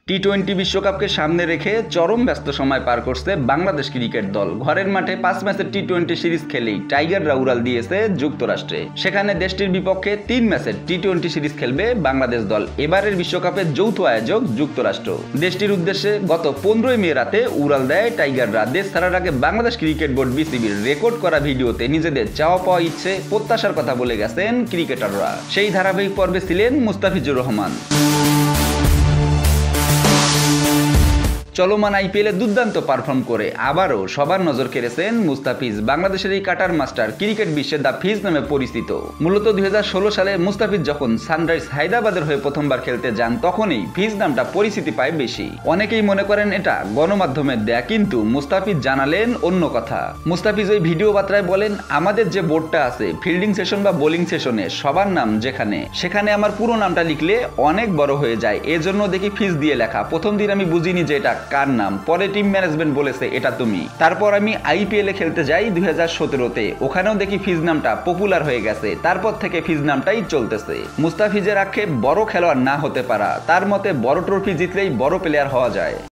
টি-20 বিশ্বকাপকে সামনে রেখে চরম ব্যস্ত সময় পার করছে বাংলাদেশ ক্রিকেট দল। ঘরের মাঠে 5 ম্যাচের টি-20 সিরিজ খেলেই টাইগাররা উড়াল দিয়েছে যুক্তরাষ্ট্রে। সেখানে দেশটির বিপক্ষে 3 ম্যাচের টি-20 সিরিজ খেলবে বাংলাদেশ দল। এবারের বিশ্বকাপের যৌথ আয়োজক যুক্তরাষ্ট্র। দেশটির উদ্দেশ্যে গত 15 মে রাতে উড়াল দেয় টাইগাররা। দেশ ছাড়ার আগে বাংলাদেশ ক্রিকেট বোর্ড বিসিবির রেকর্ড করা ভিডিওতে নিজেদের চাওয়া পাওয়া ইচ্ছে, প্রত্যাশার কথা বলে গেছেন ক্রিকেটাররা। সেই ধারাবাহিক পর্বে ছিলেন মুস্তাফিজুর রহমান। চলমান আইপিএলে দুর্দান্ত পারফর্ম করে আবারও সবার নজর কেড়েছেন মুস্তাফিজ। বাংলাদেশের এই কাটার মাস্টার ক্রিকেট বিশ্বে দ্য ফিজ নামে পরিচিত। মূলত 2016 সালে মুস্তাফিজ যখন সানরাইজ হায়দ্রাবাদের হয়ে প্রথমবার খেলতে যান, তখনই ফিজ নামটা পরিচিতি পায় বেশি। অনেকেই মনে করেন এটা গণমাধ্যমের দেয়া, কিন্তু মুস্তাফিজ জানালেন অন্য কথা। মুস্তাফিজ ওই ভিডিও বার্তায় বলেন, আমাদের যে বোর্ডটা আছে ফিল্ডিং সেশন বা বোলিং সেশনে সবার নাম সেখানে আমার পুরো নামটা লিখলে অনেক বড় হয়ে যায়, এজন্য দেখি ফিজ দিয়ে লেখা। প্রথম দিন আমি বুঝিনি যে এটা কার নাম, পরে টিম ম্যানেজমেন্ট বলেছে এটা তুমি। তারপর আমি আইপিএল এ খেলতে যাই 2017-তে, ওখানেও দেখি ফিজ নামটা পপুলার হয়ে গেছে, তারপর থেকে ফিজ নামটাই চলতেছে। মুস্তাফিজের আক্ষেপ বড় খেলোয়াড় না হতে পারা, তার মতে বড় ট্রফি জিতলেই বড় প্লেয়ার হওয়া যায়।